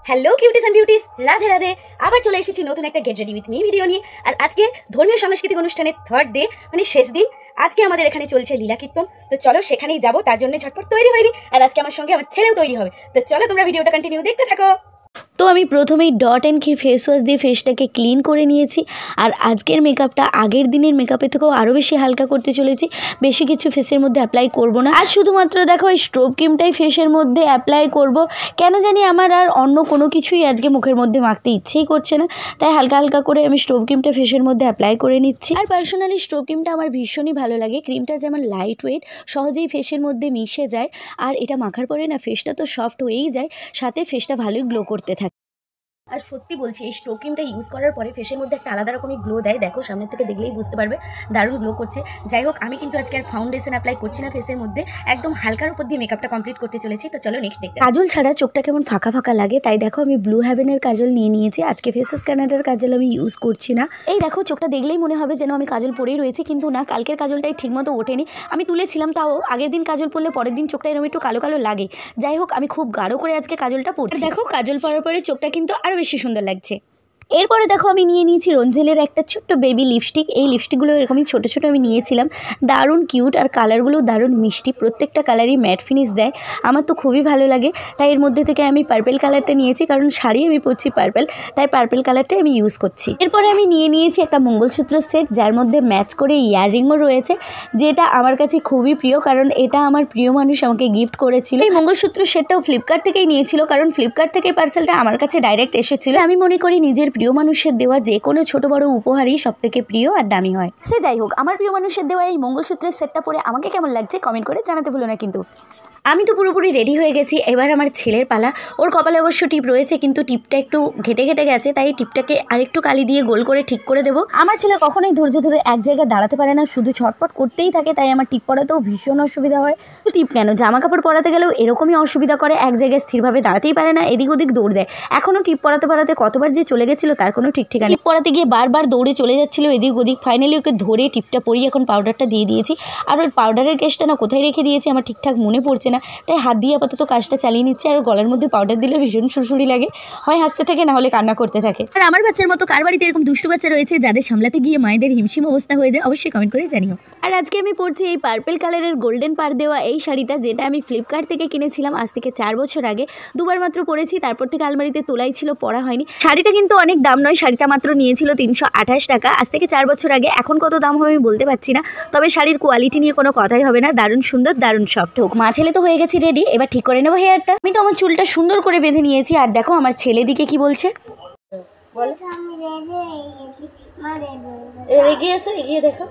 Hello cuties and beauties, Radhe Radhe. আবার চলে এসেছি নতুন একটা get ready with me video নিয়ে। আর আজকে ধর্মীয় সাংস্কৃতিক অনুষ্ঠানের থার্ড ডে, মানে শেষ দিন। আজকে আমাদের এখানে চলছে লীলা কীর্তন। তো চলো সেখানেই যাবো, তার জন্য ঝটপট তৈরি হয়নি। আর আজকে আমার সঙ্গে আমার ছেলেও তৈরি হবে। তো চলো তোমরা ভিডিওটা কন্টিনিউ দেখতে থাকো। তো আমি প্রথমেই ডট অ্যান্ড কি ফেস ওয়াশ দিয়ে ফেসটাকে ক্লিন করে নিয়েছি। আর আজকের মেকআপটা আগের দিনের মেকআপের থেকেও আরও বেশি হালকা করতে চলেছি। বেশি কিছু ফেসের মধ্যে অ্যাপ্লাই করব না। আর শুধুমাত্র দেখো এই স্ট্রোব ক্রিমটাই ফেসের মধ্যে অ্যাপ্লাই করব। কেন জানি আমার আর অন্য কোনো কিছুই আজকে মুখের মধ্যে মাখতে ইচ্ছেই করছে না, তাই হালকা হালকা করে আমি স্ট্রোব ক্রিমটা ফেসের মধ্যে অ্যাপ্লাই করে নিচ্ছি। আর পার্সোনালি স্ট্রোব ক্রিমটা আমার ভীষণই ভালো লাগে। ক্রিমটা যেমন লাইট ওয়েট, সহজেই ফেসের মধ্যে মিশে যায়। আর এটা মাখার পরে না ফেসটা তো সফট হয়েই যায়, সাথে ফেসটা ভালোই গ্লো করতে থাকে। আর সত্যি বলছি, এই স্ট্রোব ক্রিমটা ইউজ করার পরে ফেসের মধ্যে একটা আলাদা রকমের গ্লো দেয়। দেখো সামনের থেকে দেখলেই বুঝতে পারবে, দারুণ গ্লো করছে। যাই হোক, আমি কিন্তু আজকে আর ফাউন্ডেশন অ্যাপ্লাই করছি না ফেসের মধ্যে, একদম হালকার উপর দিয়ে মেকআপটা কমপ্লিট করতে চলেছি। তো চলো নেক্সট দেখতে। কাজল ছাড়া চোখটা কেমন ফাঁকা ফাঁকা লাগে, তাই দেখো আমি ব্লু হেভেনের কাজল নিয়ে নিয়েছি। আজকে ফেসেস কানাডার কাজল আমি ইউজ করছি না। এই দেখো চোখটা দেখলেই মনে হবে যেন আমি কাজল পরেই রয়েছি, কিন্তু না, কালকের কাজলটাই ঠিকমতো ওঠেনি। আমি তুলেছিলাম, তাও আগের দিন কাজল পরলে পরের দিন চোখটা এরকম একটু কালো কালো লাগে। যাই হোক, আমি খুব গাঢ় করে আজকে কাজলটা পরছি। দেখো কাজল পরার পরে চোখটা কিন্তু আরও বেশি সুন্দর লাগছে। এরপরে দেখো আমি নিয়ে নিয়েছি রঞ্জেলের একটা ছোট্ট বেবি লিপস্টিক। এই লিপস্টিকগুলো এরকমই ছোটো ছোটো আমি নিয়েছিলাম। দারুণ কিউট, আর কালারগুলো দারুণ মিষ্টি। প্রত্যেকটা কালারই ম্যাট ফিনিশ দেয়, আমার তো খুবই ভালো লাগে। তাই এর মধ্যে থেকে আমি পার্পেল কালারটা নিয়েছি, কারণ শাড়ি আমি পরছি পার্পেল, তাই পার্পেল কালারটাই আমি ইউজ করছি। এরপরে আমি নিয়ে নিয়েছি একটা মঙ্গলসূত্র সেট, যার মধ্যে ম্যাচ করে ইয়াররিংও রয়েছে, যেটা আমার কাছে খুবই প্রিয়, কারণ এটা আমার প্রিয় মানুষ আমাকে গিফট করেছিল। এই মঙ্গলসূত্র সেটটাও ফ্লিপকার্ট থেকেই নিয়েছিল, কারণ ফ্লিপকার্ট থেকে পার্সেলটা আমার কাছে ডাইরেক্ট এসেছিল। আমি মনে করি নিজের প্রিয় মানুষের দেওয়া যে কোনো ছোট বড় উপহারই সব থেকে প্রিয় আর দামি হয়। সে যাই হোক, আমার প্রিয় মানুষের দেওয়া এই মঙ্গলসূত্রের সেটটা পরে আমাকে কেমন লাগছে কমেন্ট করে জানাতে ভুলো না কিন্তু। আমি তো পুরোপুরি রেডি হয়ে গেছি। এবার আমার ছেলের পালা। ওর কপালে অবশ্য টিপ রয়েছে, কিন্তু টিপটা একটু ঘেটে ঘেটে গেছে, তাই টিপটাকে আরেকটু কালি দিয়ে গোল করে ঠিক করে দেবো। আমার ছেলে কখনোই ধৈর্য ধরে এক জায়গায় দাঁড়াতে পারে না, শুধু ছটপট করতেই থাকে, তাই আমার টিপ পরাতেও ভীষণ অসুবিধা হয়। টিপ কেন, জামা কাপড় পরাতে গেলেও এরকমই অসুবিধা করে, এক জায়গায় স্থিরভাবে দাঁড়াতেই পারে না, এদিক ওদিক দৌড় দেয়। এখনও টিপ পরাতে পরাতে কতবার যে চলে গেছিলো তার কোনো ঠিক ঠিকানা। টিপ পরাতে গিয়ে বারবার দৌড়ে চলে যাচ্ছিলো এদিক ওদিক। ফাইনালি ওকে ধরে টিপটা পরিয়ে এখন পাউডারটা দিয়ে দিয়েছি। আর ওর পাউডারের কেসটা না কোথায় রেখে দিয়েছি আমার ঠিকঠাক মনে পড়ছে না, তাই হাত দিয়ে আপাতত কাজটা চালিয়ে নিচ্ছে। আর গলার মধ্যে পাউডার দিলে ভীষণ সুরসুরি লাগে, হয় হাসতে থাকে না হলে কান্না করতে থাকে। আর আমার বাচ্চার মতো কার বাড়িতে এরকম দুষ্টু বাচ্চা রয়েছে যাদের সামলাতে গিয়ে মায়েদের হিমশিম অবস্থা হয়ে যায়, অবশ্যই কমেন্ট করে জানিও। আর আজকে আমি পরছি এই পার্পেল কালারের গোল্ডেন পার দেওয়া এই শাড়িটা, যেটা আমি ফ্লিপকার্ট থেকে কিনেছিলাম আজ থেকে 4 বছর আগে। দুবার মাত্র পরেছি, তারপর থেকে আলমারিতে তোলাই ছিল, পরা হয়নি। শাড়িটা কিন্তু অনেক দাম নয়, শাড়িটা মাত্র নিয়েছিল 328 টাকা আজ থেকে 4 বছর আগে। এখন কত দাম হবে আমি বলতে পারছি না, তবে শাড়ির কোয়ালিটি নিয়ে কোনো কথাই হবে না। দারুণ সুন্দর, দারুণ সফট। হোক, মা ছেলে তো হয়ে গেছি রেডি, এবার ঠিক করে নেবো হেয়ারটা। আমি তো আমার চুলটা সুন্দর করে বেঁধে নিয়েছি। আর দেখো আমার ছেলে দিকে কি বলছে, এগিয়ে এসো, এগিয়ে দেখো।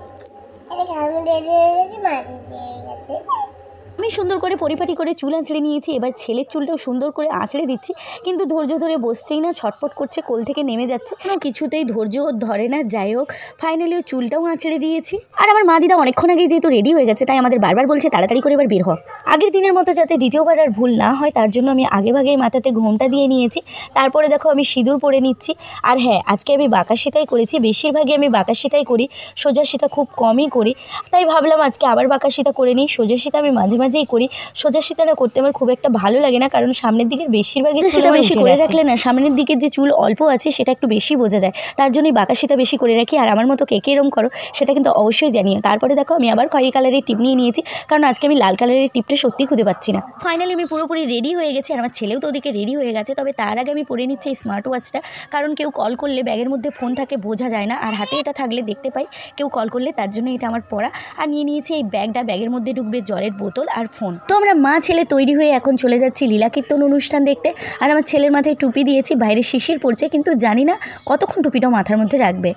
আমি সুন্দর করে পরিপাটি করে চুল আঁচড়ে নিয়েছি। এবার ছেলের চুলটাও সুন্দর করে আঁচড়ে দিচ্ছি, কিন্তু ধৈর্য ধরে বসছেই না, ছটপট করছে, কোল থেকে নেমে যাচ্ছে, কোনো কিছুতেই ধৈর্য ধরে না। যাই হোক, ফাইনালি ও চুলটাও আঁচড়ে দিয়েছি। আর আমার মা দিদা অনেকক্ষণ আগেই যেহেতু রেডি হয়ে গেছে, তাই আমাদের বারবার বলছে তাড়াতাড়ি করে এবার বের হ। আগের দিনের মতো যাতে দ্বিতীয়বার আর ভুল না হয়, তার জন্য আমি আগে ভাগেই মাথাতে ঘোমটা দিয়ে নিয়েছি। তারপরে দেখো আমি সিঁদুর পরে নিচ্ছি। আর হ্যাঁ, আজকে আমি বাঁকা সিঁতাই করেছি। বেশিরভাগই আমি বাঁকা সিঁতাই করি, সোজা সিঁতা খুব কমই করি, তাই ভাবলাম আজকে আবার বাঁকা সিঁতা করে নিই। সোজা সিঁতা আমি মাঝে মাঝেই করি, সোজা সিঁতাটা করতে আমার খুব একটা ভালো লাগে না, কারণ সামনের দিকের বেশিরভাগই সেটা বেশি করে রাখলে না সামনের দিকের যে চুল অল্প আছে সেটা একটু বেশি বোঝা যায়, তার জন্যই বাঁকা সিঁতা বেশি করে রাখি। আর আমার মতো কে কে এরকম করো সেটা কিন্তু অবশ্যই জানিও। তারপরে দেখো আমি আবার খয়েরি কালারের টিপ নিয়ে নিয়েছি, কারণ আজকে আমি লাল কালারের টিপটা সত্যি খুঁজে পাচ্ছি না। ফাইনালি আমি পুরোপুরি রেডি হয়ে গেছি, আর আমার ছেলেও তো ওদিকে রেডি হয়ে গেছে। তবে তার আগে আমি পরে নিচ্ছি এই স্মার্ট ওয়াচটা, কারণ কেউ কল করলে ব্যাগের মধ্যে ফোন থাকে, বোঝা যায় না, আর হাতে এটা থাকলে দেখতে পাই কেউ কল করলে, তার জন্য এটা আমার পরা। আর নিয়ে নিয়েছি এই ব্যাগটা, ব্যাগের মধ্যে ঢুকবে জলের বোতল আর ফোন। তো আমরা মা ছেলে তৈরি হয়ে এখন চলে যাচ্ছি লীলা কীর্তন অনুষ্ঠান দেখতে। আর আমার ছেলের মাথায় টুপি দিয়েছি, বাইরে শিশির পড়ছে, কিন্তু জানি না কতক্ষণ টুপিটাও মাথার মধ্যে রাখবে।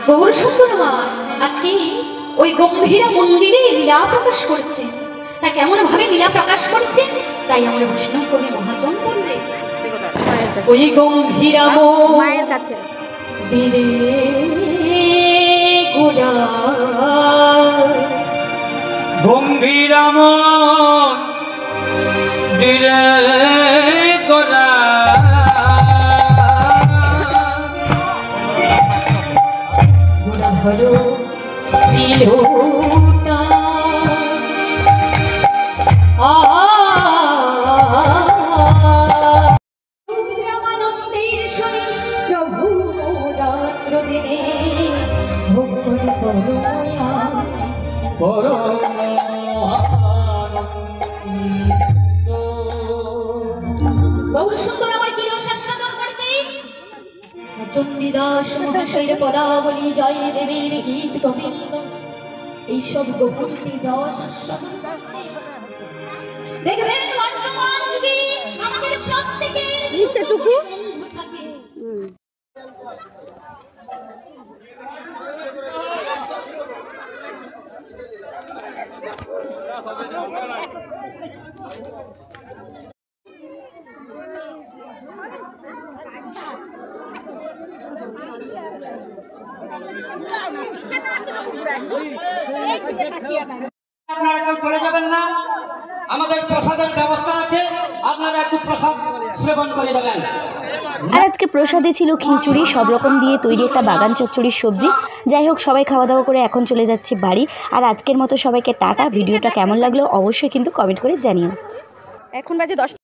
গৌর সুন্দর মা আজকে ওই গম্ভীরা মন্দিরে লীলা প্রকাশ করছে। তা কেমন ভাবে লীলা প্রকাশ করছে, তাই আমার বৈষ্ণব কবি মহাজন বললে ওই গম্ভীরাম মায়ের কাছে ধীরে গোরা গম্ভীরাম ধীরে গোরা গোরা ধরো দিলোটা রামানন্দের শুনি প্রভু রাত্র দিনে ভোগ করে করুণা গৌর সুন্দর আমার কি রস আস্বাদন করতে চণ্ডীদাস মহাশয়ের পদাবলী জয় দেবীর গীত গোবিন্দ এইসব গোপন্তি রস আস্বাদন করতে দেখবেন বর্তমান যুগে আমাদের প্রত্যেকের নিচেটুকু বন্ধু থাকে। আপনারা কেউ চলে যাবেন না, আমাদের প্রসাদের ব্যবস্থা আছে, আপনারা একটু প্রসাদ সেবন করে যাবেন। আর আজকে প্রসাদে ছিল খিচুড়ি, সব রকম দিয়ে তৈরি একটা বাগান চচ্চড়ির সবজি। যাই হোক, সবাই খাওয়া দাওয়া করে এখন চলে যাচ্ছি বাড়ি। আর আজকের মতো সবাইকে টাটা। ভিডিওটা কেমন লাগলো অবশ্যই কিন্তু কমেন্ট করে জানিও। এখন বাজে 10।